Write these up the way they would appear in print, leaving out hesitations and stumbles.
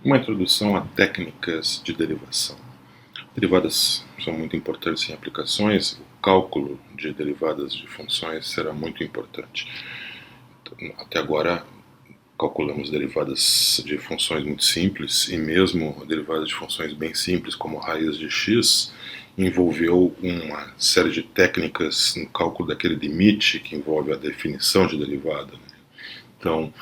Uma introdução a técnicas de derivação. Derivadas são muito importantes em aplicações. O cálculo de derivadas de funções será muito importante. Até agora, calculamos derivadas de funções muito simples, e mesmo derivadas de funções bem simples, como raiz de x, envolveu uma série de técnicas no cálculo daquele limite que envolve a definição de derivada. Então,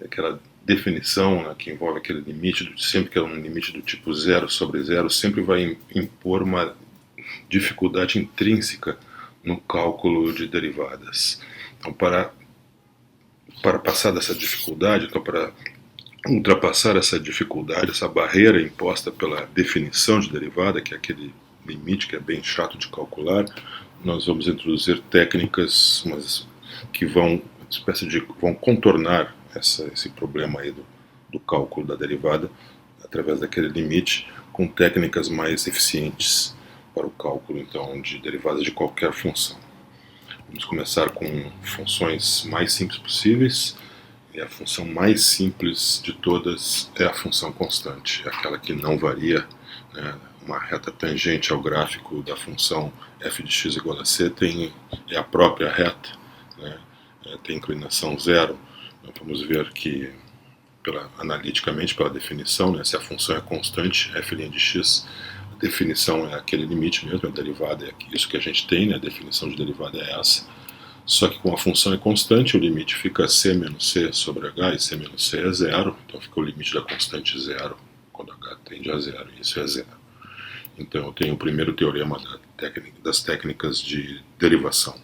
aquela definição, né, que envolve aquele limite, sempre que é um limite do tipo 0 sobre 0, sempre vai impor uma dificuldade intrínseca no cálculo de derivadas. Então, para passar dessa dificuldade, então para ultrapassar essa dificuldade, essa barreira imposta pela definição de derivada, que é aquele limite que é bem chato de calcular, nós vamos introduzir técnicas que vão contornar esse problema aí do cálculo da derivada através daquele limite, com técnicas mais eficientes para o cálculo então de derivadas de qualquer função. Vamos começar com funções mais simples possíveis. E a função mais simples de todas é a função constante, aquela que não varia, né? Uma reta tangente ao gráfico da função f de x igual a c é a própria reta, né? Tem inclinação zero. Então, vamos ver que, analiticamente, pela definição, né, se a função é constante, f' de x, a definição é aquele limite mesmo, a derivada é isso que a gente tem, né, a definição de derivada é essa. Só que com a função é constante, o limite fica c menos c sobre h, e c menos c é zero, então fica o limite da constante zero, quando h tende a zero, e isso é zero. Então eu tenho o primeiro teorema das técnicas de derivação.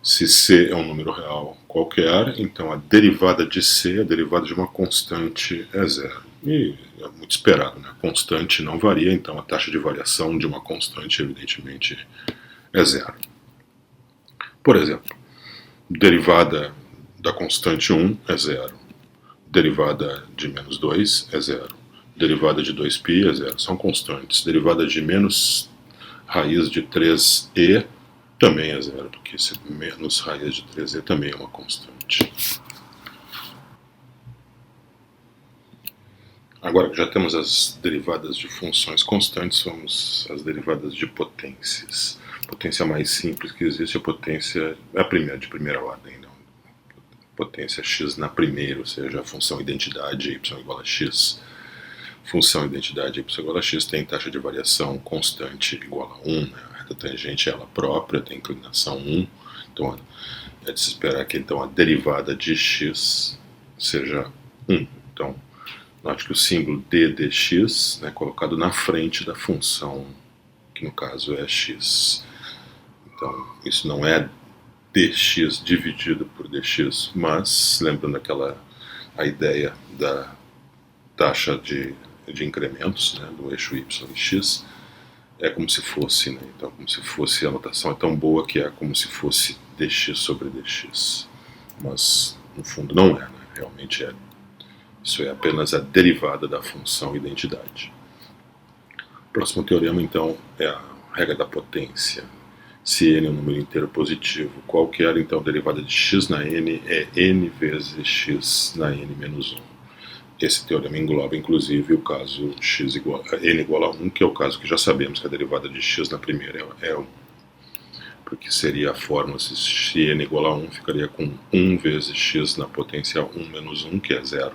Se c é um número real qualquer, então a derivada de c, a derivada de uma constante, é zero. E é muito esperado, né? A constante não varia, então a taxa de variação de uma constante, evidentemente, é zero. Por exemplo, derivada da constante 1 é zero, derivada de menos 2 é zero, derivada de 2π é zero, são constantes. Derivada de menos raiz de 3e também é zero, porque menos raiz de 3e também é uma constante. Agora que já temos as derivadas de funções constantes, vamos às derivadas de potências. A potência mais simples que existe é a potência de primeira ordem, não? Potência x na primeira, ou seja, a função identidade y igual a x. Função identidade y igual a x tem taxa de variação constante igual a 1, né? A reta tangente é ela própria, tem inclinação 1, então é de se esperar que então a derivada de x seja 1. Então, note que o símbolo d dx, né, colocado na frente da função, que no caso é x. Então, isso não é dx dividido por dx, mas, lembrando a ideia da taxa de incrementos, né, do eixo y e x, é como se fosse, né, então como se fosse, a notação é tão boa que é como se fosse dx sobre dx, mas no fundo não é, né, realmente é. Isso é apenas a derivada da função identidade. O próximo teorema, então, é a regra da potência. Se n é um número inteiro positivo qualquer, então a derivada de x na n é n vezes x na n menos 1. Esse teorema engloba, inclusive, o caso n igual a 1, que é o caso que já sabemos que a derivada de x na primeira é 1. Porque seria a fórmula, se n igual a 1, ficaria com 1 vezes x na potencial 1 menos 1, que é 0.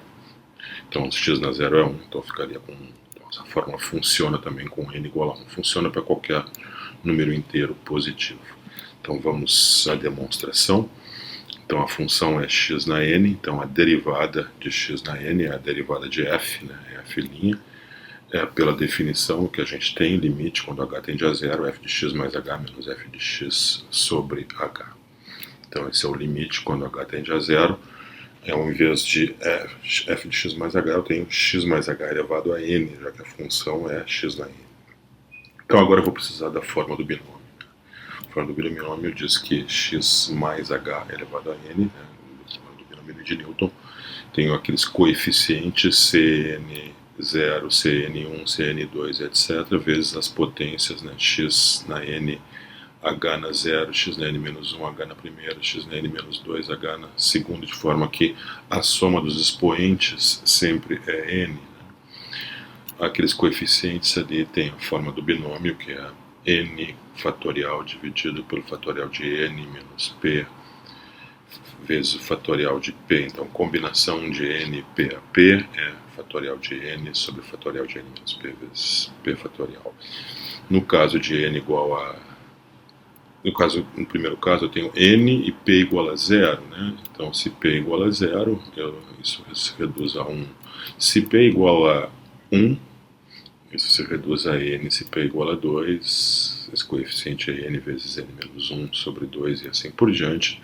Então, x na 0 é 1, então ficaria com 1. Então, essa fórmula funciona também com n igual a 1. Funciona para qualquer número inteiro positivo. Então, vamos à demonstração. Então, a função é x na n, então a derivada de x na n é a derivada de f, né, é f'. Pela definição que a gente tem, limite quando h tende a 0, f de x mais h menos f de x sobre h. Então, esse é o limite quando h tende a 0. Ao invés de f de x mais h, eu tenho x mais h elevado a n, já que a função é x na n. Então agora eu vou precisar da forma do binômio. A forma do binômio diz que x mais h elevado a n, né, do binômio de Newton, tenho aqueles coeficientes Cn0, Cn1, Cn2, etc., vezes as potências, né, x na n h na zero, x na n menos 1, h na primeira, x na n menos 2, h na segunda, de forma que a soma dos expoentes sempre é n. Aqueles coeficientes ali têm a forma do binômio, que é n fatorial dividido pelo fatorial de n menos p vezes o fatorial de p. Então, combinação de n e p a p é fatorial de n sobre o fatorial de n menos p vezes p fatorial. No caso de n igual a... No primeiro caso, eu tenho n e p igual a zero, né? Então, se p igual a zero, isso se reduz a 1. Se p igual a 1, isso se reduz a n. Se p igual a 2, esse coeficiente é n vezes n menos 1 sobre 2 e assim por diante.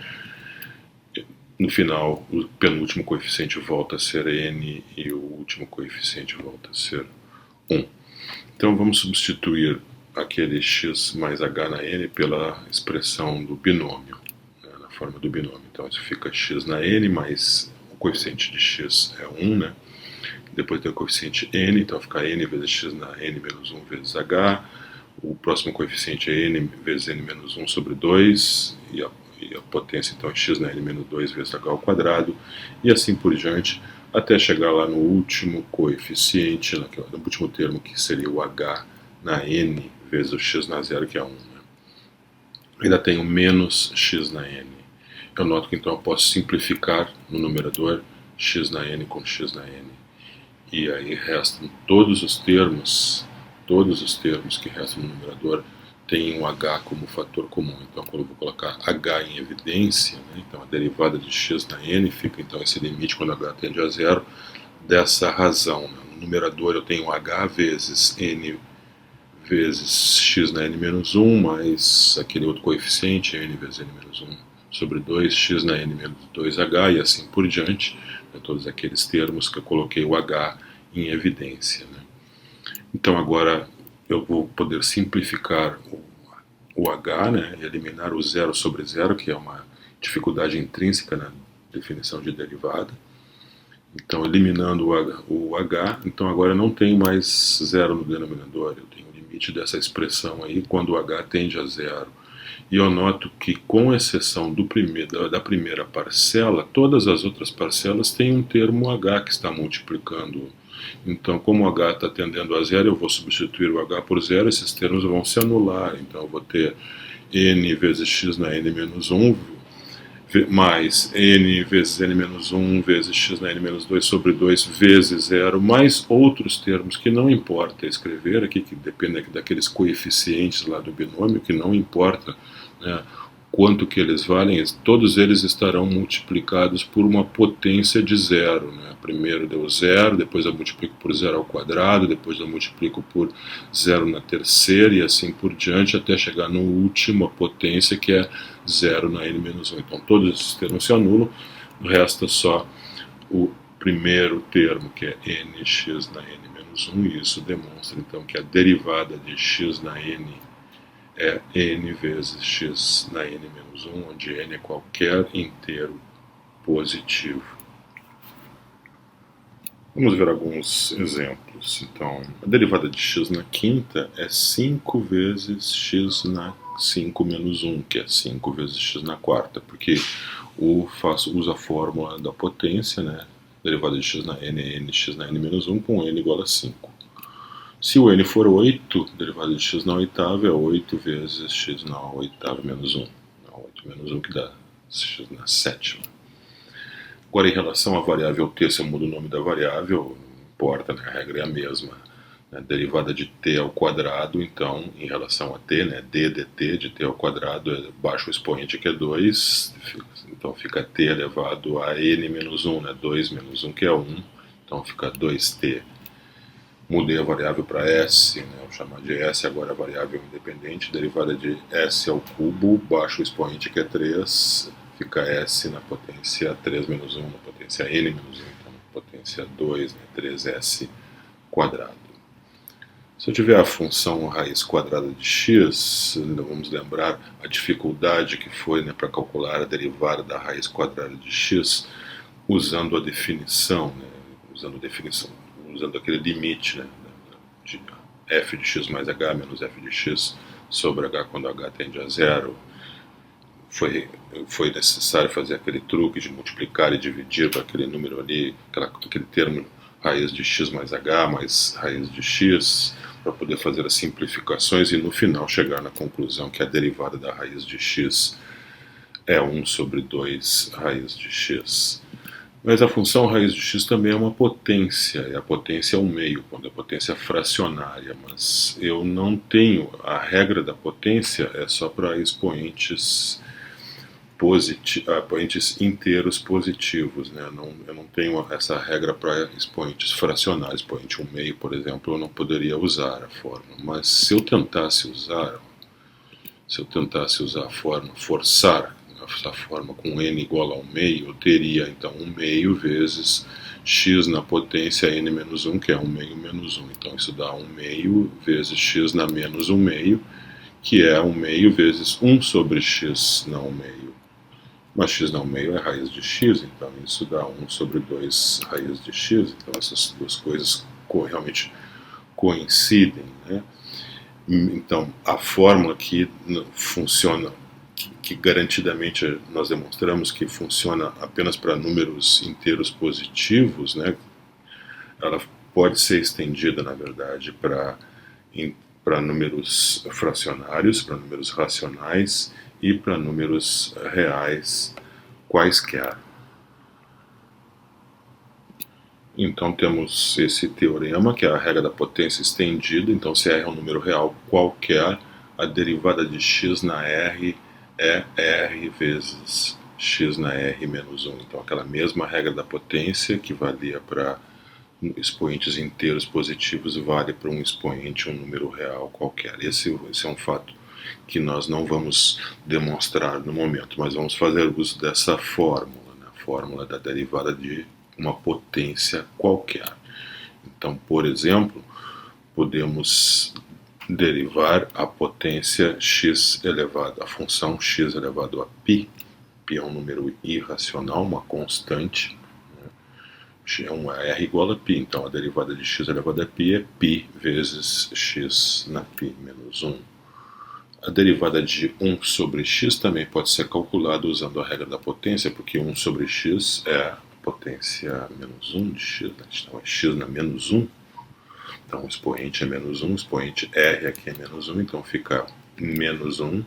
No final, o penúltimo coeficiente volta a ser n e o último coeficiente volta a ser 1. Então, vamos substituir aquele x mais h na n pela expressão do binômio, né, na forma do binômio. Então, isso fica x na n mais o coeficiente de x é 1, né? Depois tem o coeficiente n, então fica n vezes x na n menos 1 vezes h. O próximo coeficiente é n vezes n menos 1 sobre 2, e a potência então é x na n menos 2 vezes h ao quadrado, e assim por diante, até chegar lá no último coeficiente, no último termo, que seria o h na n vezes o x na zero, que é 1. Né? Ainda tenho menos x na n. Eu noto que então eu posso simplificar no numerador x na n com x na n. E aí restam todos os termos que restam no numerador têm um h como fator comum. Então, quando eu vou colocar h em evidência, né, então a derivada de x na n fica então esse limite quando h tende a zero, dessa razão. Né? No numerador eu tenho h vezes n vezes x na n menos 1, mais aquele outro coeficiente, n vezes n menos 1 sobre 2, x na n menos 2h, e assim por diante, né, todos aqueles termos que eu coloquei o h em evidência. Né. Então agora eu vou poder simplificar o h, né, e eliminar o zero sobre zero, que é uma dificuldade intrínseca na definição de derivada. Então, eliminando o h, então agora eu não tenho mais zero no denominador, eu tenho o limite dessa expressão aí quando o h tende a zero. E eu noto que, com exceção da primeira parcela, todas as outras parcelas têm um termo h que está multiplicando. Então, como o h está tendendo a zero, eu vou substituir o h por zero, esses termos vão se anular. Então, eu vou ter n vezes x na n menos 1, mais n vezes n menos 1 vezes x na n menos 2 sobre 2 vezes zero, mais outros termos que não importa escrever aqui, que dependem daqueles coeficientes lá do binômio, que não importa, né, quanto que eles valem, todos eles estarão multiplicados por uma potência de zero. Né? Primeiro deu zero, depois eu multiplico por zero ao quadrado, depois eu multiplico por zero na terceira e assim por diante, até chegar no último, a potência, que é zero na n menos 1. Então todos esses termos se anulam, resta só o primeiro termo, que é nx na n menos 1, e isso demonstra então que a derivada de x na n é n vezes x na n menos 1, onde n é qualquer inteiro positivo. Vamos ver alguns exemplos. Então, a derivada de x na quinta é 5 vezes x na 5 menos 1, que é 5 vezes x na quarta, porque uso a fórmula da potência, né? Derivada de x na n é nx na n menos 1, com n igual a 5. Se o n for 8, derivada de x na oitava é 8 vezes x na oitava menos 1. 8 menos 1 que dá x na sétima. Agora, em relação à variável t, se eu mudo o nome da variável, não importa, né? A regra é a mesma. Né? Derivada de t ao quadrado, então, em relação a t, né? d dt de t ao quadrado, é baixo o expoente, que é 2, então fica t elevado a n menos 1, né? 2 menos 1, que é 1, então fica 2t. Mudei a variável para s, né, vou chamar de s, agora a variável independente, derivada de s ao cubo, baixo o expoente, que é 3, fica s na potência 3 menos 1, na potência n menos 1, então na potência 2, né, 3s quadrado. Se eu tiver a função raiz quadrada de x, vamos lembrar a dificuldade que foi, né, para calcular a derivada da raiz quadrada de x usando a definição, né, usando aquele limite, né, de f de x mais h menos f de x sobre h quando h tende a zero, foi necessário fazer aquele truque de multiplicar e dividir para aquele número ali, aquele termo raiz de x mais h mais raiz de x, para poder fazer as simplificações e no final chegar na conclusão que a derivada da raiz de x é 1 sobre 2 raiz de x. Mas a função raiz de x também é uma potência, e a potência é um meio, quando a potência é fracionária, mas eu não tenho, a regra da potência é só para expoentes inteiros positivos, né? Eu não tenho essa regra para expoentes fracionários. Expoente 1 meio, por exemplo, eu não poderia usar a forma, mas se eu tentasse usar a forma, forçar essa forma com n igual a 1 meio, eu teria então 1 meio vezes x na potência n menos 1, que é 1 meio menos 1. Então isso dá 1 meio vezes x na menos 1 meio, que é 1 meio vezes 1 sobre x na 1 meio. Mas x na 1 meio é raiz de x, então isso dá 1 sobre 2 raiz de x. Então essas duas coisas realmente coincidem, né? Então a fórmula que funciona, que garantidamente nós demonstramos que funciona apenas para números inteiros positivos, né? Ela pode ser estendida, na verdade, para números fracionários, para números racionais e para números reais quaisquer. Então temos esse teorema, que é a regra da potência estendida. Então se R é um número real qualquer, a derivada de x na R é R vezes x na R menos 1. Então aquela mesma regra da potência que valia para expoentes inteiros positivos vale para um expoente, um número real qualquer. Esse é um fato que nós não vamos demonstrar no momento, mas vamos fazer uso dessa fórmula, né? A fórmula da derivada de uma potência qualquer. Então, por exemplo, podemos derivar a potência x elevado, a função x elevado a π. Π é um número irracional, uma constante, é um R igual a π, então a derivada de x elevado a π é π vezes x na π menos 1. A derivada de 1 sobre x também pode ser calculada usando a regra da potência, porque 1 sobre x é potência menos 1 de x, né? Então é x na menos 1. Então o expoente é menos 1, o expoente R aqui é menos 1, então fica menos 1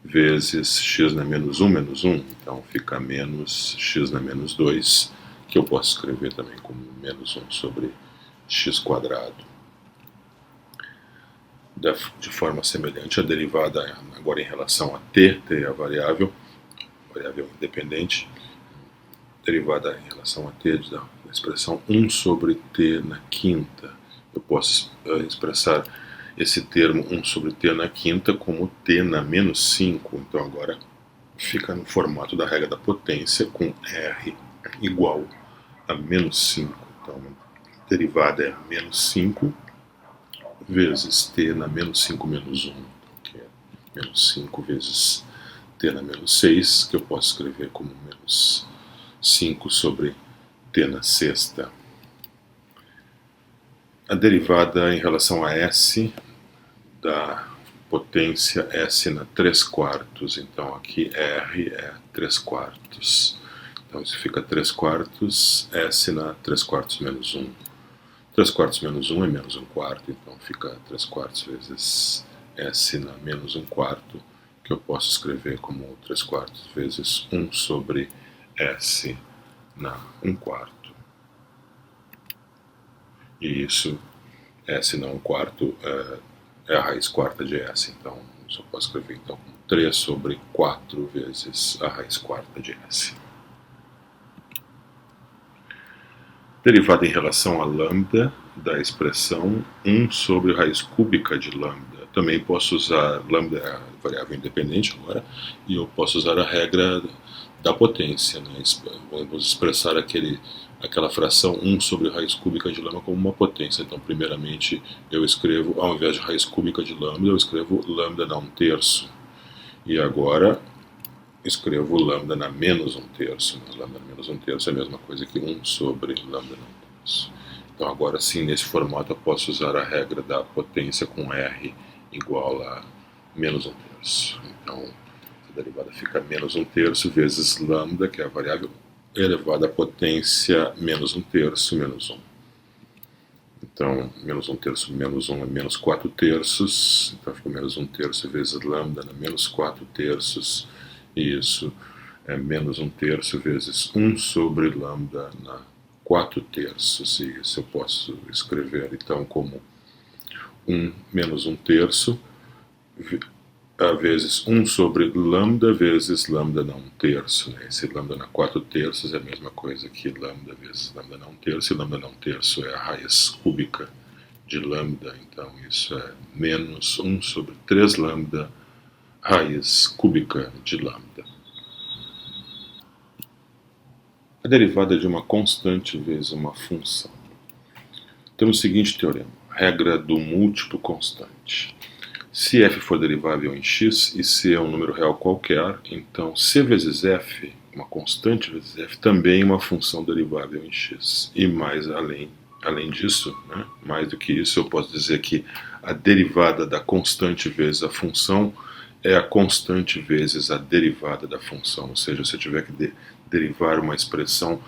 vezes x na menos 1 menos 1, então fica menos x na menos 2, que eu posso escrever também como menos 1 sobre x quadrado. De forma semelhante, a derivada agora em relação a t é a variável independente, derivada em relação a t da expressão 1 sobre t na quinta. Eu posso expressar esse termo 1 sobre t na quinta como t na menos 5, então agora fica no formato da regra da potência com R igual a menos 5. Então a derivada é menos 5 vezes t na menos 5 menos 1, que é menos 5 vezes t na menos 6, que eu posso escrever como menos 5 sobre t na sexta. A derivada em relação a S da potência S na 3 quartos, então aqui R é 3 quartos. Então isso fica 3 quartos S na 3 quartos menos 1. 3 quartos menos 1 é menos 1 quarto, então fica 3 quartos vezes S na menos 1 quarto, que eu posso escrever como 3 quartos vezes 1 sobre S na 1 quarto. E isso, S na 1 quarto, é a raiz quarta de S, então eu só posso escrever então como 3 sobre 4 vezes a raiz quarta de S. Derivada em relação a lambda da expressão 1 sobre raiz cúbica de lambda. Também posso usar, lambda é a variável independente agora, e eu posso usar a regra da potência, né? Vamos expressar aquela fração 1 sobre raiz cúbica de lambda como uma potência. Então, primeiramente, eu escrevo, ao invés de raiz cúbica de lambda, eu escrevo lambda na 1/3. E agora escrevo lambda na menos 1/3. Lambda na menos 1/3 é a mesma coisa que 1 sobre lambda na 1/3. Então agora sim, nesse formato eu posso usar a regra da potência com R igual a menos 1/3. Então, a derivada fica menos 1/3 vezes lambda, que é a variável elevada à potência menos 1/3 menos 1. Então, menos 1/3 menos 1 é menos 4/3, então fica menos 1/3 vezes lambda na menos 4/3, e isso é menos 1/3 vezes 1 sobre lambda na 4/3, e isso eu posso escrever então como 1 menos 1/3 vezes 1 sobre lambda vezes lambda na 1/3. Né? Esse lambda na 4/3 é a mesma coisa que lambda vezes lambda na 1/3, e lambda na 1/3 é a raiz cúbica de lambda, então isso é menos 1 sobre 3 lambda raiz cúbica de lambda. A derivada de uma constante vezes uma função. Temos o seguinte teorema: regra do múltiplo constante. Se f for derivável em x e c é um número real qualquer, então c vezes f, uma constante vezes f, também é uma função derivável em x. E mais além disso, né, mais do que isso, eu posso dizer que a derivada da constante vezes a função é a constante vezes a derivada da função. Ou seja, se eu tiver que derivar uma expressão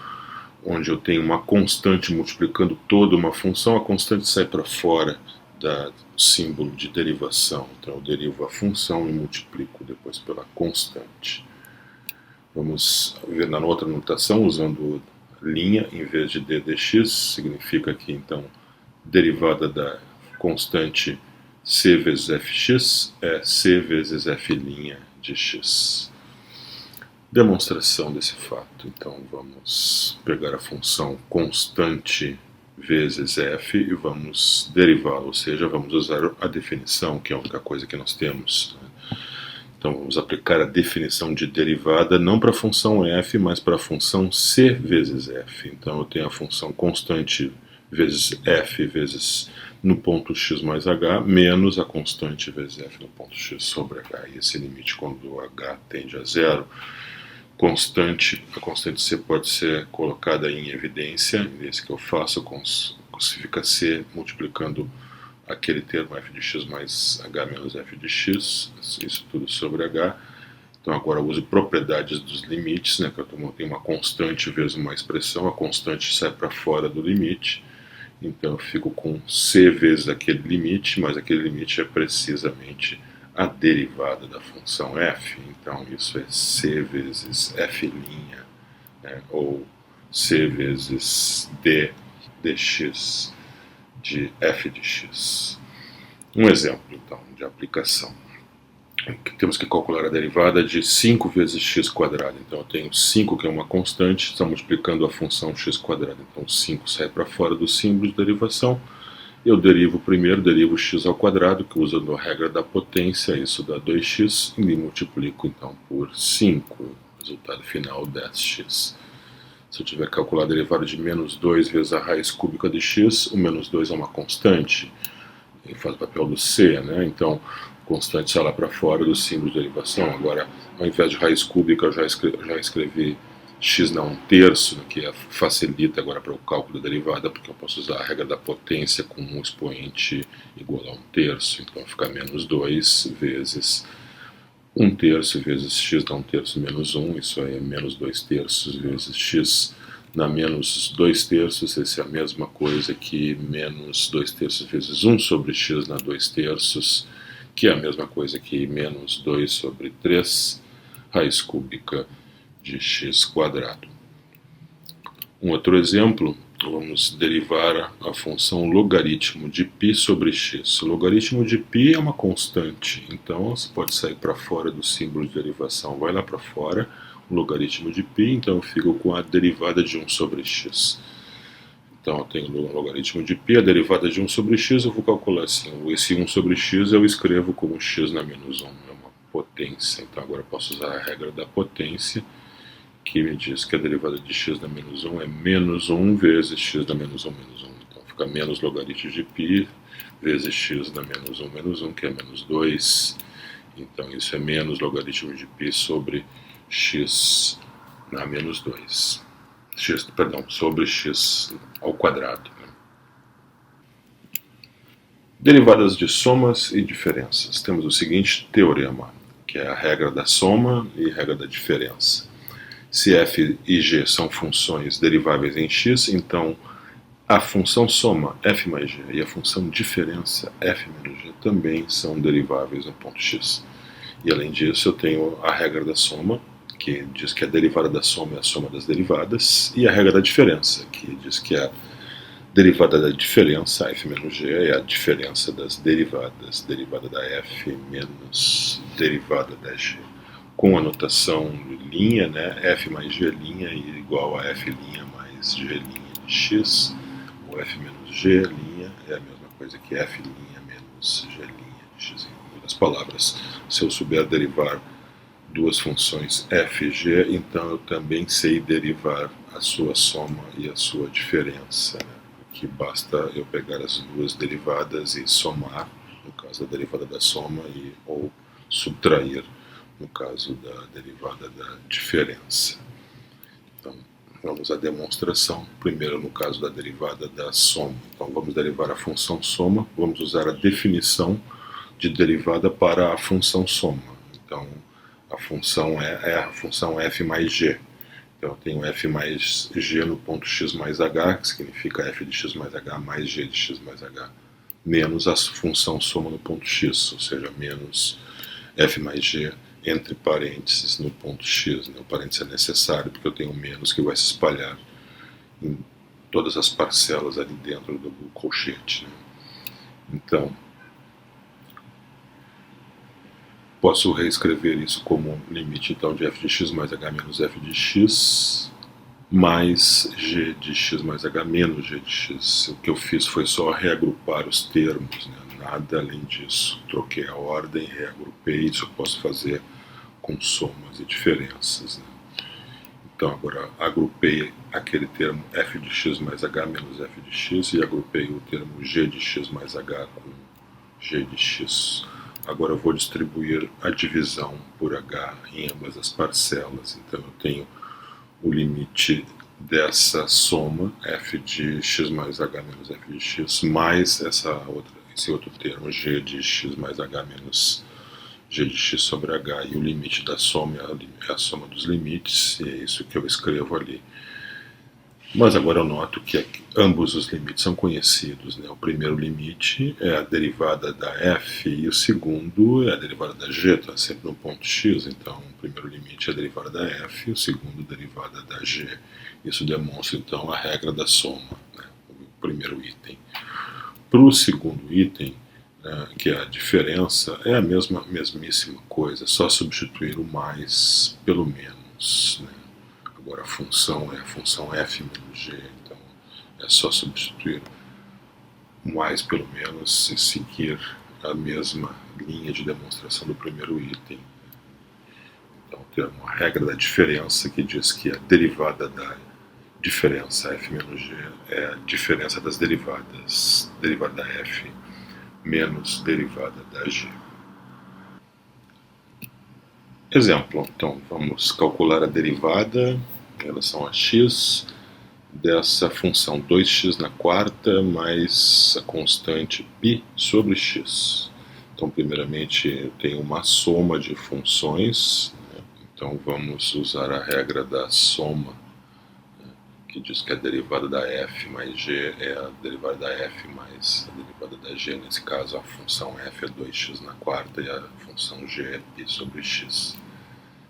onde eu tenho uma constante multiplicando toda uma função, a constante sai para fora do símbolo de derivação. Então eu derivo a função e multiplico depois pela constante. Vamos ver na outra notação, usando linha em vez de d dx, significa que então derivada da constante c vezes fx é c vezes f' de x. Demonstração desse fato. Então vamos pegar a função constante vezes f e vamos derivá-la, ou seja, vamos usar a definição, que é a única coisa que nós temos. Então vamos aplicar a definição de derivada não para a função f, mas para a função c vezes f. Então eu tenho a função constante vezes f vezes no ponto x mais h, menos a constante vezes f no ponto x sobre h. E esse limite, quando h tende a zero, a constante c pode ser colocada em evidência, esse que eu faço, fica c multiplicando aquele termo f de x mais h menos f de x, isso tudo sobre h. Então agora eu uso propriedades dos limites, né, que eu tenho uma constante vezes uma expressão, a constante sai para fora do limite, então eu fico com c vezes aquele limite, mas aquele limite é precisamente a derivada da função f, então isso é c vezes f', né, ou c vezes d dx de f de x. Um exemplo, então, de aplicação. Temos que calcular a derivada de 5 vezes x quadrado. Então eu tenho 5, que é uma constante, está multiplicando a função x quadrado. Então 5 sai para fora do símbolo de derivação. Eu derivo primeiro, derivo x ao quadrado, que usando a regra da potência, isso dá 2x, e me multiplico então por 5, resultado final 10x. Se eu tiver que calcular a derivada de menos 2 vezes a raiz cúbica de x, o menos 2 é uma constante, ele faz o papel do c, né? Então, constante sai lá para fora do símbolo de derivação. Agora, ao invés de raiz cúbica, eu já escrevi x na 1/3, que facilita agora para o cálculo da derivada, porque eu posso usar a regra da potência com um expoente igual a 1/3. Então fica menos 2 vezes 1/3 vezes x na 1/3 menos 1, isso aí é menos 2/3 vezes x na menos 2/3, isso é a mesma coisa que menos 2/3 vezes 1 sobre x na 2/3, que é a mesma coisa que menos 2 sobre 3 raiz cúbica de x quadrado. Um outro exemplo, vamos derivar a função logaritmo de π sobre x. O logaritmo de π é uma constante, então você pode sair para fora do símbolo de derivação, vai lá para fora, o logaritmo de π, então eu fico com a derivada de 1 sobre x. Então eu tenho o logaritmo de π, a derivada de 1 sobre x, eu vou calcular assim, esse 1 sobre x eu escrevo como x na menos 1, é uma potência, então agora eu posso usar a regra da potência, que me diz que a derivada de x na menos 1 é menos 1 vezes x na menos 1 menos 1. Então fica menos logaritmo de π vezes x na menos 1, que é menos 2. Então isso é menos logaritmo de π sobre x na menos 2. Sobre x ao quadrado. Derivadas de somas e diferenças. Temos o seguinte teorema, que é a regra da soma e a regra da diferença. Se f e g são funções deriváveis em x, então a função soma f mais g e a função diferença f menos g também são deriváveis no ponto x. E além disso eu tenho a regra da soma, que diz que a derivada da soma é a soma das derivadas, e a regra da diferença, que diz que a derivada da diferença, f menos g, é a diferença das derivadas, derivada da f menos derivada da g. Com a notação de linha, né, f mais g' igual a f' mais g' de x, ou f menos g' é a mesma coisa que f' menos g' de x. Em outras palavras, se eu souber derivar duas funções f e g, então eu também sei derivar a sua soma e a sua diferença, né? Que basta eu pegar as duas derivadas e somar, no caso da derivada da soma, ou subtrair, no caso da derivada da diferença. Então, vamos à demonstração. Primeiro, no caso da derivada da soma. Então, vamos derivar a função soma, vamos usar a definição de derivada para a função soma. Então, a função é a função f mais g. Então, eu tenho f mais g no ponto x mais h, que significa f de x mais h mais g de x mais h, menos a função soma no ponto x, ou seja, menos f mais g entre parênteses no ponto x. O parênteses é necessário porque eu tenho menos que vai se espalhar em todas as parcelas ali dentro do colchete, né? Então, posso reescrever isso como limite então de f de x mais h menos f de x mais g de x mais h menos g de x. O que eu fiz foi só reagrupar os termos, né? Nada além disso. Troquei a ordem, reagrupei, isso eu posso fazer com somas e diferenças, né? Então agora agrupei aquele termo f de x mais h menos f de x e agrupei o termo g de x mais h com g de x. Agora eu vou distribuir a divisão por h em ambas as parcelas. Então eu tenho o limite dessa soma, f de x mais h menos f de x, mais esse outro termo, g de x mais h menos g de x sobre h. E o limite da soma é a soma dos limites, e é isso que eu escrevo ali. Mas agora eu noto que ambos os limites são conhecidos, né? O primeiro limite é a derivada da f e o segundo é a derivada da g, está sempre no ponto x. Então o primeiro limite é a derivada da f e o segundo a derivada da g. Isso demonstra então a regra da soma, né? O primeiro item. Para o segundo item, né, que é a diferença, é a mesmíssima coisa, só substituir o mais pelo menos, né? Agora a função é a função f menos g, então é só substituir o mais pelo menos e seguir a mesma linha de demonstração do primeiro item. Então temos a regra da diferença, que diz que a derivada da diferença f menos g é a diferença das derivadas, derivada da f menos derivada da g. Exemplo, então vamos calcular a derivada em relação a x dessa função 2x na quarta mais a constante π sobre x. Então, primeiramente, eu tenho uma soma de funções, né? Então vamos usar a regra da soma, né, que diz que a derivada da f mais g é a derivada da f mais a derivada da g. Nesse caso, a função f é 2x na quarta e a função g é π sobre x.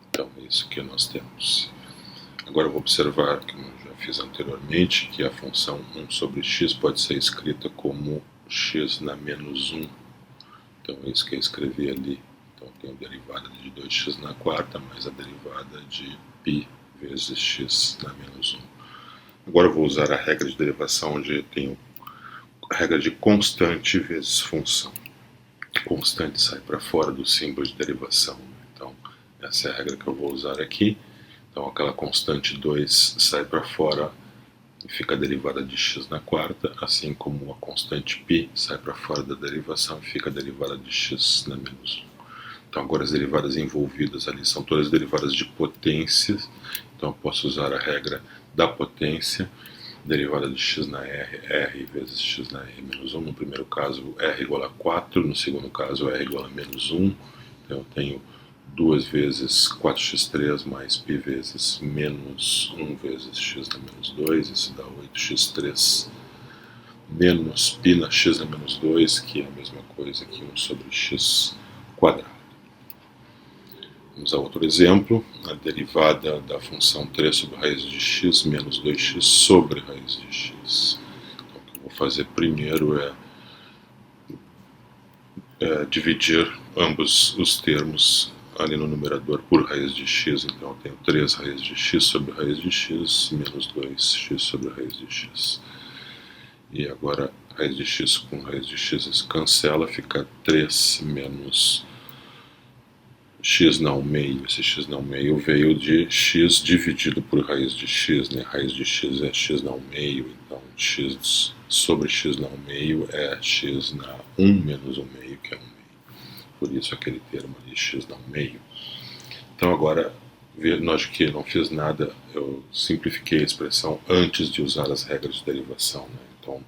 Então, é isso que nós temos. Agora eu vou observar, como eu já fiz anteriormente, que a função 1 sobre x pode ser escrita como x na menos 1. Então é isso que eu escrevi ali. Então eu tenho a derivada de 2x na quarta mais a derivada de π vezes x na menos 1. Agora eu vou usar a regra de derivação, onde eu tenho a regra de constante vezes função. Constante sai para fora do símbolo de derivação. Então essa é a regra que eu vou usar aqui. Então aquela constante 2 sai para fora e fica a derivada de x na quarta, assim como a constante π sai para fora da derivação e fica a derivada de x na menos 1. Então agora as derivadas envolvidas ali são todas derivadas de potências, então eu posso usar a regra da potência, derivada de x na r, r vezes x na r menos 1. No primeiro caso, r igual a 4, no segundo caso, r igual a menos 1. Então eu tenho 2 vezes 4x3 mais π vezes menos 1 vezes x na menos 2, isso dá 8x3 menos π na x na menos 2, que é a mesma coisa que 1 sobre x quadrado. Vamos a outro exemplo, a derivada da função 3 sobre raiz de x menos 2x sobre raiz de x. Então, o que eu vou fazer primeiro é dividir ambos os termos ali no numerador por raiz de x. Então eu tenho 3 raiz de x sobre raiz de x menos 2x sobre raiz de x. E agora raiz de x com raiz de x cancela, fica 3 menos x na 1 meio. Esse x na 1 meio veio de x dividido por raiz de x, né? Raiz de x é x na 1 meio, então x sobre x na 1 meio é x na 1 menos 1 meio, que é 1 meio. Por isso aquele termo ali, x na 1 meio. Então agora, nós que não fiz nada, eu simplifiquei a expressão antes de usar as regras de derivação, né? Então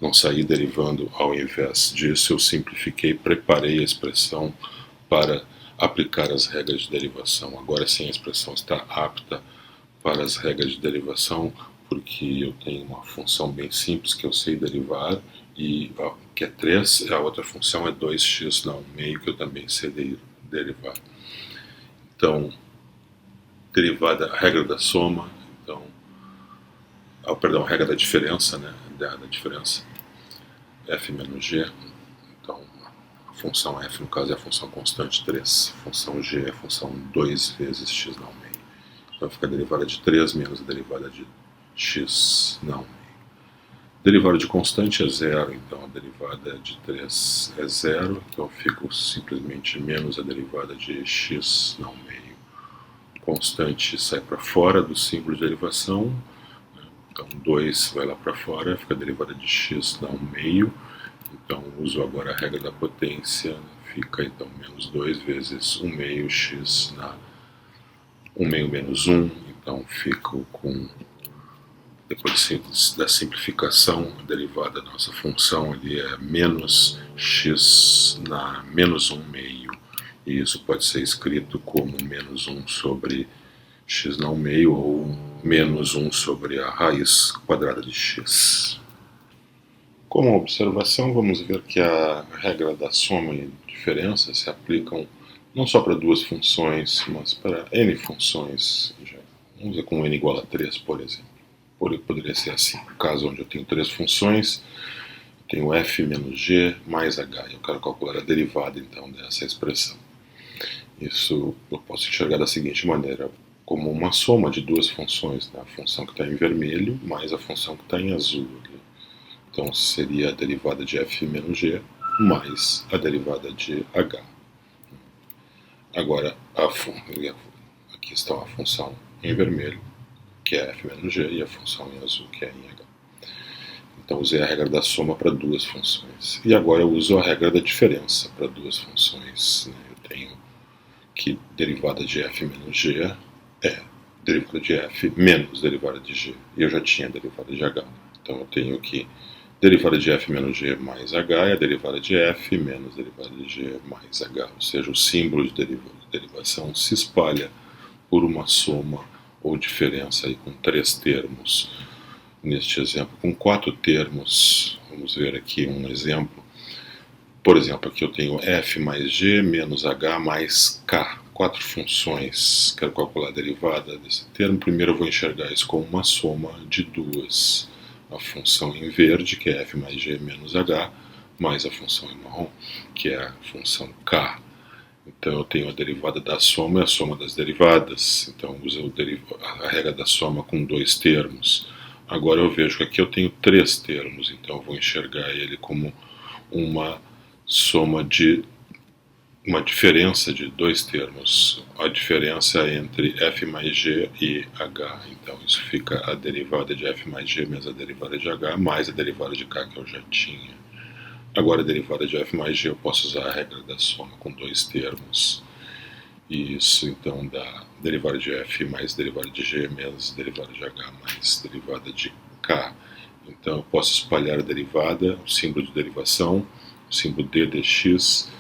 não saí derivando ao invés disso, eu simplifiquei, preparei a expressão para aplicar as regras de derivação. Agora sim a expressão está apta para as regras de derivação, porque eu tenho uma função bem simples que eu sei derivar, e que é 3, a outra função é 2x na 1 meio, que eu também sei derivar. Então, derivada, a regra da soma, então, perdão, a regra da diferença, né, da diferença, f menos g, então a função f, no caso, é a função constante 3, a função g é a função 2 vezes x na 1 meio. Então fica a derivada de 3 menos a derivada de x na 1 meio. Derivada de constante é zero, então a derivada de 3 é zero, então eu fico simplesmente menos a derivada de x na 1 meio. Constante sai para fora do símbolo de derivação, né? Então 2 vai lá para fora, fica a derivada de x na 1 meio. Então uso agora a regra da potência, fica então menos 2 vezes 1 meio x na 1 meio menos 1, então fico com, depois da simplificação, a derivada da nossa função ali é menos x na menos 1 meio, e isso pode ser escrito como menos 1 sobre x na 1 meio, ou menos 1 sobre a raiz quadrada de x. Como observação, vamos ver que a regra da soma e diferença se aplicam não só para duas funções, mas para n funções. Vamos ver com n igual a 3, por exemplo. Poderia ser assim, no caso onde eu tenho 3 funções, eu tenho f menos g mais h, e eu quero calcular a derivada então dessa expressão. Isso eu posso enxergar da seguinte maneira, como uma soma de duas funções, né? A função que está em vermelho mais a função que está em azul. Então seria a derivada de f menos g mais a derivada de h. Agora, aqui está a função em vermelho, que é f menos g, e a função em azul, que é em h. Então usei a regra da soma para duas funções. E agora eu uso a regra da diferença para duas funções, né? Eu tenho que derivada de f menos g é derivada de f menos derivada de g. E eu já tinha derivada de h. Então eu tenho que derivada de f menos g mais h é a derivada de f menos derivada de g mais h. Ou seja, o símbolo de derivação se espalha por uma soma ou diferença aí com 3 termos. Neste exemplo, com 4 termos, vamos ver aqui um exemplo. Por exemplo, aqui eu tenho f mais g menos h mais k. 4 funções. Quero calcular a derivada desse termo. Primeiro eu vou enxergar isso como uma soma de duas. A função em verde, que é f mais g menos h, mais a função em marrom, que é a função k. Então eu tenho a derivada da soma e a soma das derivadas. Então uso a regra da soma com 2 termos. Agora eu vejo que aqui eu tenho 3 termos, então eu vou enxergar ele como uma soma de uma diferença de 2 termos. A diferença entre f mais g e h. Então isso fica a derivada de f mais g menos a derivada de h, mais a derivada de k que eu já tinha. Agora a derivada de f mais g eu posso usar a regra da soma com 2 termos. E isso então dá derivada de f mais derivada de g menos derivada de h mais derivada de k. Então eu posso espalhar a derivada, o símbolo de derivação, o símbolo d dx,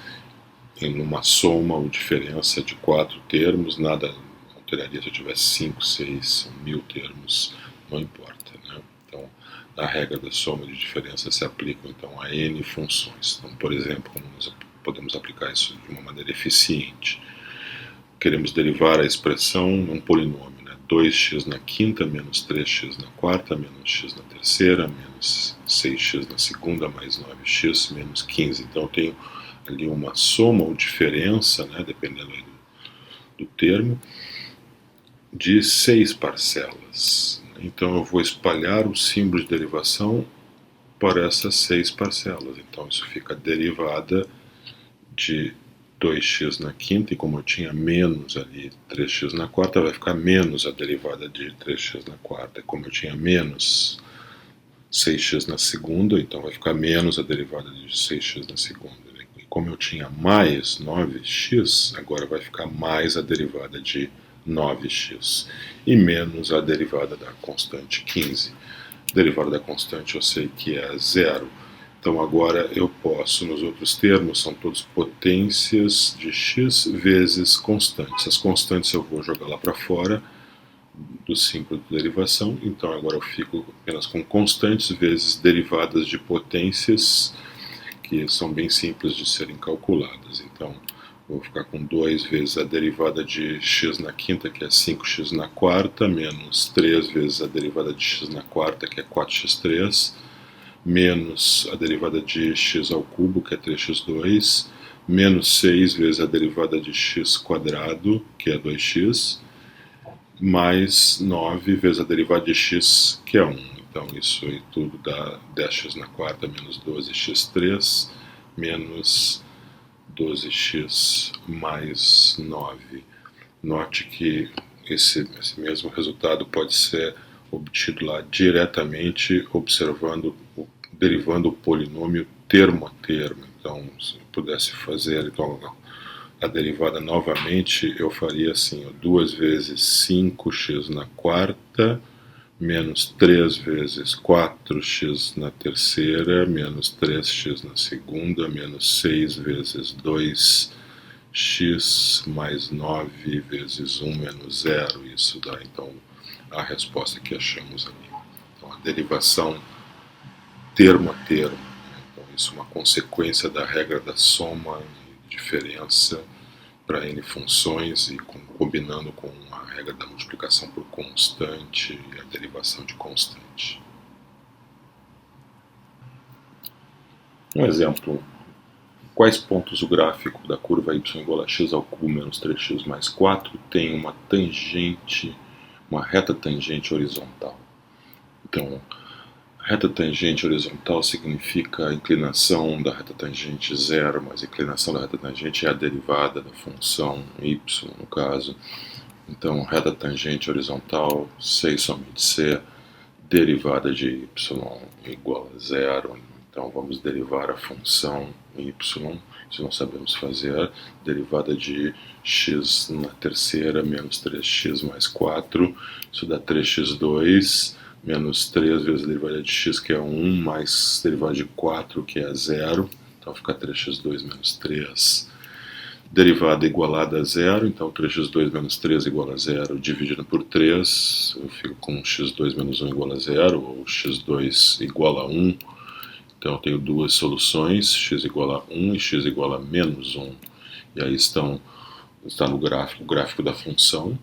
em uma soma ou diferença de 4 termos. Nada alteraria se eu tivesse 5, 6, 1000 termos, não importa, né? Então, a regra da soma de diferença se aplica então a n funções. Então, por exemplo, como nós podemos aplicar isso de uma maneira eficiente? Queremos derivar a expressão um polinômio, né? 2x na quinta menos 3x na quarta menos x na terceira menos 6x na segunda mais 9x menos 15. Então eu tenho ali uma soma ou diferença, né, dependendo do termo, de 6 parcelas. Então eu vou espalhar o símbolo de derivação para essas 6 parcelas. Então isso fica derivada de 2x na quinta, e como eu tinha menos ali 3x na quarta, vai ficar menos a derivada de 3x na quarta. Como eu tinha menos 6x na segunda, então vai ficar menos a derivada de 6x na segunda. E como eu tinha mais 9x, agora vai ficar mais a derivada de 9x e menos a derivada da constante 15. A derivada da constante eu sei que é zero. Então agora eu posso, nos outros termos, são todos potências de x vezes constantes. As constantes eu vou jogar lá para fora do símbolo de derivação, então agora eu fico apenas com constantes vezes derivadas de potências, que são bem simples de serem calculadas. Então eu vou ficar com 2 vezes a derivada de x na quinta, que é 5x na quarta, menos 3 vezes a derivada de x na quarta, que é 4x3, menos a derivada de x ao cubo, que é 3x2, menos 6 vezes a derivada de x quadrado, que é 2x, mais 9 vezes a derivada de x, que é 1. Então isso aí tudo dá 10x na quarta menos 12x3, menos 12x mais 9. Note que esse mesmo resultado pode ser obtido lá diretamente observando, derivando o polinômio termo a termo. Então, se eu pudesse fazer então, a derivada novamente, eu faria assim: 2 vezes 5x na quarta, menos 3 vezes 4x na terceira, menos 3x na segunda, menos 6 vezes 2x mais 9 vezes 1 menos 0. Isso dá então a resposta que achamos ali. Então a derivação termo a termo. Então isso é uma consequência da regra da soma e diferença para n funções, e combinando com a regra da multiplicação por constante e a derivação de constante. Um exemplo: quais pontos o gráfico da curva y igual a x ao cubo menos 3x mais 4 tem uma tangente, uma reta tangente horizontal? Então, reta tangente horizontal significa a inclinação da reta tangente zero, mas a inclinação da reta tangente é a derivada da função y, no caso. Então, reta tangente horizontal, sei somente ser derivada de y igual a zero. Então, vamos derivar a função y, isso não sabemos fazer, derivada de x na terceira menos 3x mais 4, isso dá 3x2, menos 3 vezes a derivada de x, que é 1, mais derivada de 4, que é 0. Então fica 3x2 menos 3. Derivada igualada a 0, então 3x2 menos 3 igual a 0, dividido por 3, eu fico com x2 menos 1 igual a 0, ou x2 igual a 1. Então eu tenho duas soluções, x igual a 1 e x igual a menos 1. E aí está no gráfico, o gráfico da função.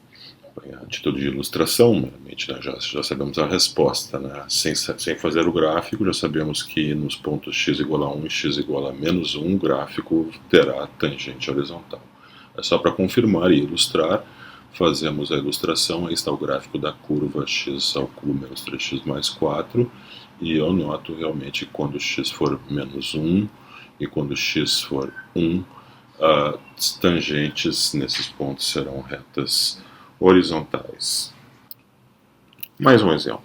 A título de ilustração, normalmente, né, já sabemos a resposta, né? Sem fazer o gráfico, já sabemos que nos pontos x igual a 1 e x igual a menos 1, o gráfico terá tangente horizontal. É só para confirmar e ilustrar, fazemos a ilustração. Aí está o gráfico da curva x ao cubo menos 3x mais 4, e eu noto realmente que quando x for menos 1 e quando x for 1, as tangentes nesses pontos serão retas horizontais. Mais um exemplo.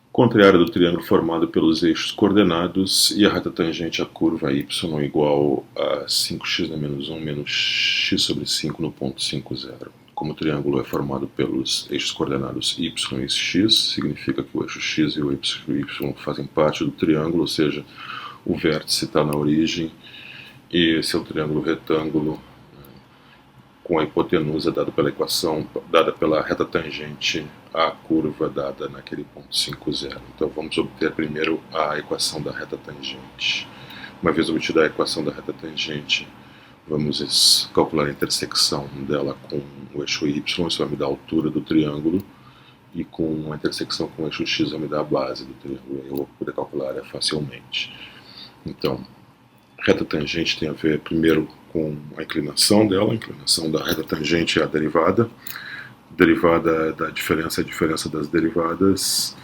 Encontre a área do triângulo formado pelos eixos coordenados e a reta tangente à curva y igual a 5x na menos 1 menos x sobre 5 no ponto 5, 0. como o triângulo é formado pelos eixos coordenados y e x, significa que o eixo x e o eixo y fazem parte do triângulo, ou seja, o vértice está na origem e esse é o triângulo retângulo com a hipotenusa dada pela equação, dada pela reta tangente à curva dada naquele ponto 5, 0. Então vamos obter primeiro a equação da reta tangente. Uma vez obtida a equação da reta tangente, vamos calcular a intersecção dela com o eixo y, isso vai me dar a altura do triângulo, e com a intersecção com o eixo x vai me dar a base do triângulo, eu vou poder calcular facilmente. Então, reta tangente tem a ver primeiro com a inclinação dela, a inclinação da reta tangente é a derivada da diferença, a diferença das derivadas,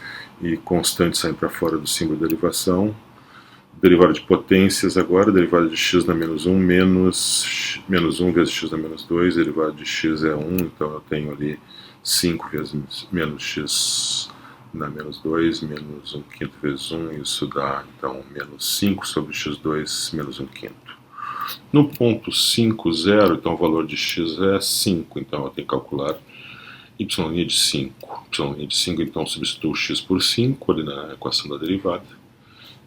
e constante saindo para fora do símbolo de derivação. Derivada de potências agora, derivada de x na menos 1, menos 1 vezes x na menos 2, derivada de x é 1, então eu tenho ali 5 vezes menos x na menos 2, menos 1 quinto vezes 1, isso dá então menos 5 sobre x2 menos 1 quinto. No ponto 5, 0, então o valor de x é 5, então eu tenho que calcular y' de 5. Y' de 5, então substituo x por 5 ali na equação da derivada.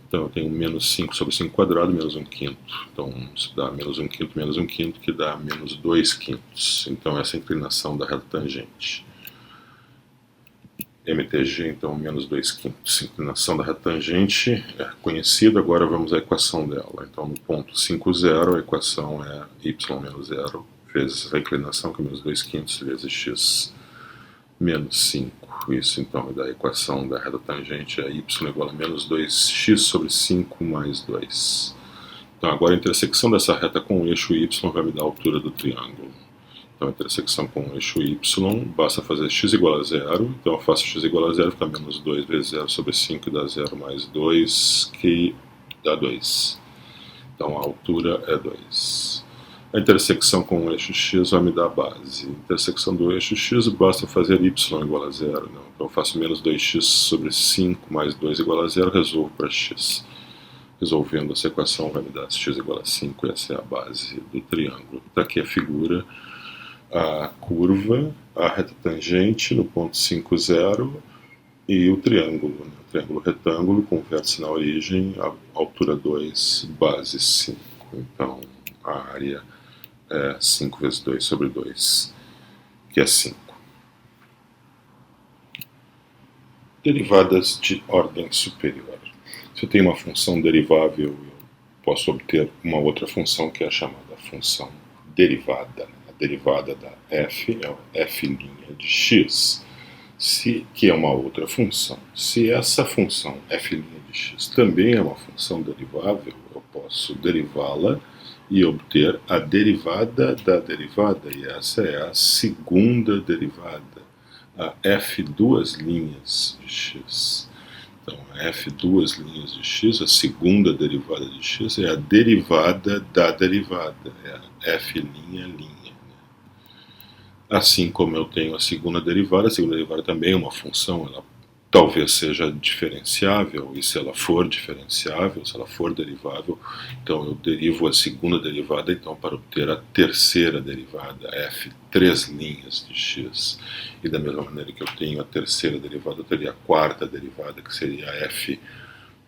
Então eu tenho menos 5 sobre 5 quadrado, menos 1 quinto. Então isso dá menos 1 quinto, que dá menos 2 quintos. Então essa é a inclinação da reta tangente. MTG, então, menos 2 quintos. Inclinação da reta tangente é conhecida, agora vamos à equação dela. Então, no ponto 5, 0, a equação é y menos 0 vezes a inclinação, que é menos 2 quintos, vezes x menos 5. Isso, então, me dá a equação da reta tangente, é y igual a menos 2x sobre 5 mais 2. Então, agora a intersecção dessa reta com o eixo y vai me dar a altura do triângulo. Então, a intersecção com o eixo y, basta fazer x igual a 0. Então, eu faço x igual a 0, fica menos 2 vezes 0 sobre 5, que dá 0 mais 2, que dá 2. Então, a altura é 2. A intersecção com o eixo x vai me dar a base. A intersecção do eixo x, basta fazer y igual a 0. Não? Então, eu faço menos 2x sobre 5 mais 2 igual a 0, resolvo para x. Resolvendo essa equação vai me dar x igual a 5, e essa é a base do triângulo. Está aqui a figura. A curva, a reta tangente no ponto 5, 0 e o triângulo, né? O triângulo retângulo com vértice na origem, a altura 2, base 5. Então a área é 5 vezes 2 sobre 2, que é 5. Derivadas de ordem superior. Se eu tenho uma função derivável, eu posso obter uma outra função que é a chamada função derivada. Derivada da f é o f' de x, que é uma outra função. Se essa função f' de x também é uma função derivável, eu posso derivá-la e obter a derivada da derivada, e essa é a segunda derivada, a f duas linhas de x. Então, a f duas linhas de x, a segunda derivada de x, é a derivada da derivada, é a f', linha. Assim como eu tenho a segunda derivada também é uma função, ela talvez seja diferenciável, e se ela for diferenciável, se ela for derivável, então eu derivo a segunda derivada então para obter a terceira derivada, f três linhas de x. E da mesma maneira que eu tenho a terceira derivada, eu teria a quarta derivada, que seria f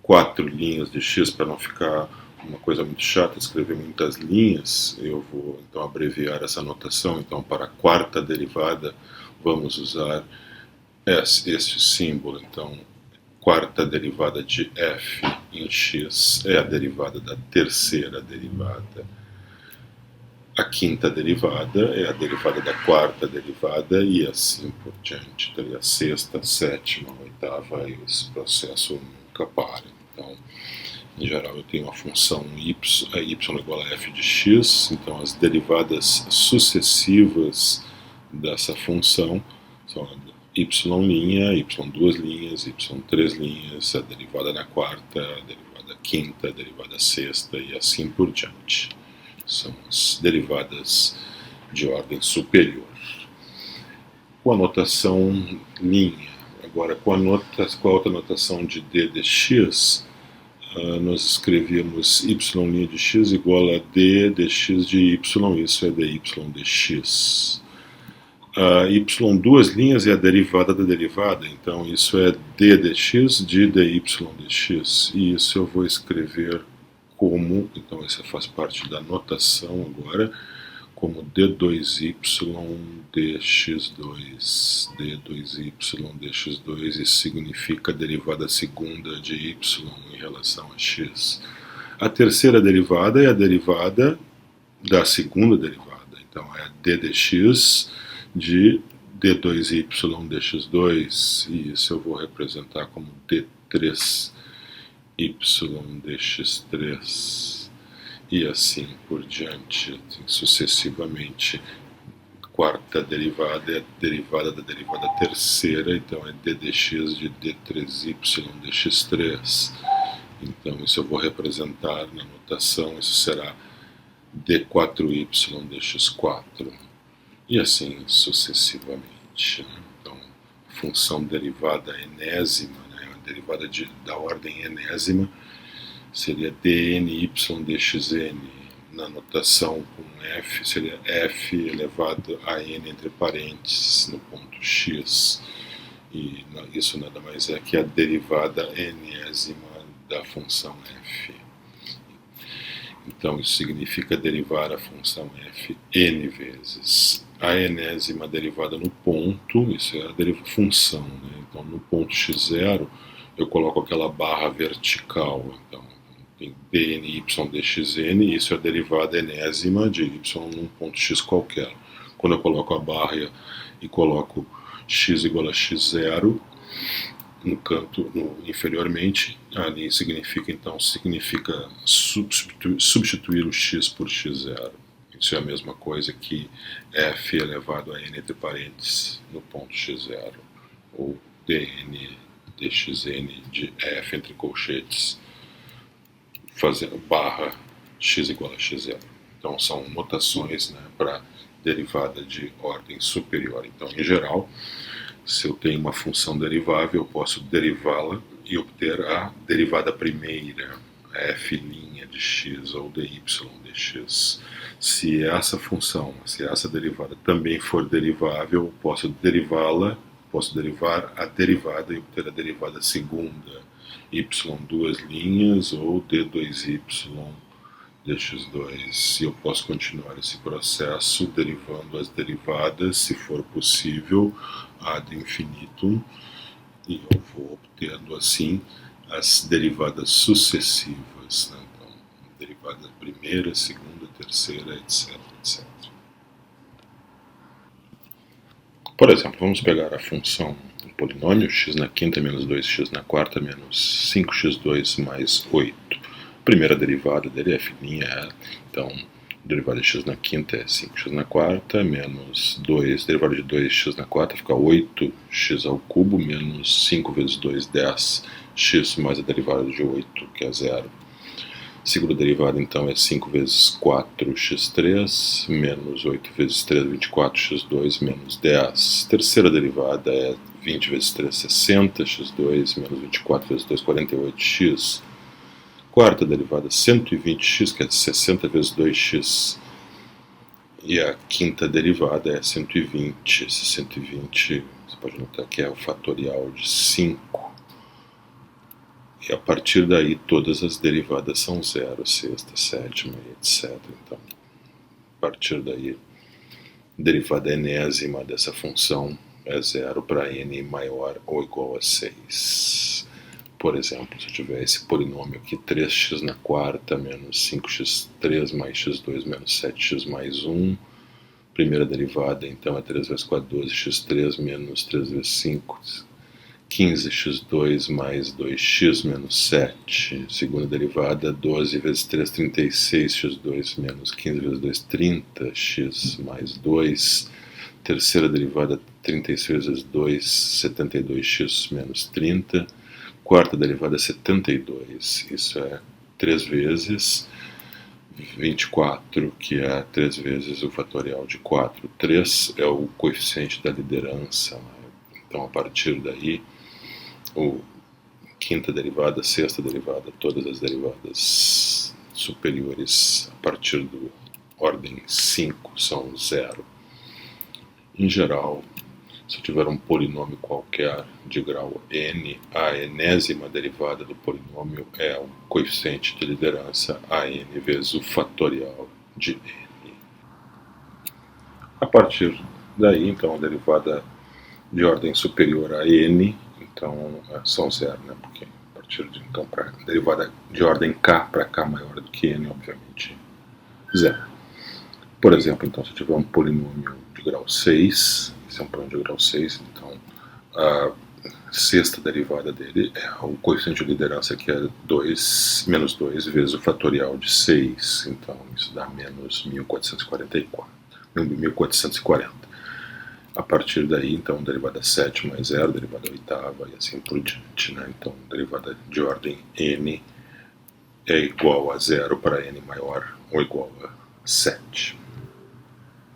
quatro linhas de x, para não ficar uma coisa muito chata, escrever muitas linhas, eu vou então abreviar essa notação. Então, para a quarta derivada, vamos usar este símbolo. Então, quarta derivada de f em x é a derivada da terceira derivada. A quinta derivada é a derivada da quarta derivada e assim por diante. Teria a sexta, sétima, oitava, e esse processo nunca para. Então, em geral, eu tenho uma função y igual a f de x, então as derivadas sucessivas dessa função são a y', y duas linhas, y três linhas, a derivada da quarta, a derivada quinta, a derivada sexta e assim por diante. São as derivadas de ordem superior. Com a notação linha, agora com a outra notação de d de x, nós escrevíamos y' de x igual a d dx de y, isso é dy dx. a y duas linhas é a derivada da derivada, então isso é d dx de dy dx, e isso eu vou escrever como, então essa faz parte da notação agora, como d2y dx2, d2y dx2, isso significa a derivada segunda de y em relação a x. A terceira derivada é a derivada da segunda derivada, então é d dx de d2y dx2, e isso eu vou representar como d3y dx3, e assim por diante, sucessivamente. Quarta derivada é a derivada da derivada terceira, então é d dx de d3y dx3. Então isso eu vou representar na notação, isso será d4y dx4, e assim sucessivamente. Então, função derivada enésima, a derivada da ordem enésima, seria dny dxn, na notação com f, seria f elevado a n entre parênteses no ponto x, e isso nada mais é que a derivada enésima da função f. Então isso significa derivar a função f n vezes. A enésima derivada no ponto, isso é a função, né? Então no ponto x0 eu coloco aquela barra vertical, então tem dny dxn, isso é a derivada enésima de y num ponto x qualquer. Quando eu coloco a barra e coloco x igual a x0 no canto inferiormente, ali significa substituir o x por x0. Isso é a mesma coisa que f elevado a n entre parênteses no ponto x0, ou dn dxn de f entre colchetes, fazendo barra x igual a x0. Então são notações, né, para derivada de ordem superior. Então, em geral, se eu tenho uma função derivável, eu posso derivá-la e obter a derivada primeira, a f' de x ou dy dx. Se essa função, se essa derivada também for derivável, eu posso derivá-la, posso derivar a derivada e obter a derivada segunda, y duas linhas ou d2y dx2. E eu posso continuar esse processo derivando as derivadas, se for possível, ad infinitum, e eu vou obtendo assim as derivadas sucessivas, né? Então, derivada primeira, segunda, terceira, etc, etc. Por exemplo, vamos pegar a função um polinômio x na quinta menos 2x na quarta menos 5x2 mais 8. A primeira derivada dele é f', então derivada de x na quinta é 5x na quarta, menos 2, derivada de 2x na quarta fica 8x ao cubo, menos 5 vezes 2, 10x, mais a derivada de 8, que é 0. Segunda derivada, então, é 5 vezes 4x3, menos 8 vezes 3, 24x2, menos 10. Terceira derivada é 20 vezes 3, 60, x2, menos 24 vezes 2, 48x. Quarta derivada, 120x, que é 60 vezes 2x. E a quinta derivada é 120. Esse 120, você pode notar que é o fatorial de 5. E a partir daí todas as derivadas são zero, sexta, sétima, etc. Então, a partir daí, a derivada enésima dessa função é zero para n maior ou igual a 6. Por exemplo, se eu tiver esse polinômio aqui, 3x na quarta menos 5x3 mais x2 menos 7x mais 1, primeira derivada, então, é 3 vezes 4, 12x3 menos 3 vezes 5, 15x2 mais 2x menos 7. Segunda derivada, 12 vezes 3, 36x2 menos 15 vezes 2, 30x mais 2. Terceira derivada, 36 vezes 2, 72x menos 30. Quarta derivada, 72. Isso é 3 vezes 24, que é 3 vezes o fatorial de 4. 3 é o coeficiente da liderança, né? Então, a partir daí, quinta derivada, sexta derivada, todas as derivadas superiores a partir do ordem 5 são 0. Em geral, se eu tiver um polinômio qualquer de grau n, a enésima derivada do polinômio é um coeficiente de liderança a n vezes o fatorial de n. A partir daí, então, a derivada de ordem superior a n, então são zero, né? Porque a partir de então, para derivada de ordem k para k maior do que n, obviamente, zero. Por exemplo, então, se eu tiver um polinômio de grau 6, esse é um polinômio de grau 6, então a sexta derivada dele é o coeficiente de liderança, que é menos 2 vezes o fatorial de 6, então isso dá menos 1440. A partir daí, então, derivada sétima é zero, derivada oitava e assim por diante, né? Então, derivada de ordem n é igual a zero para n maior ou igual a 7.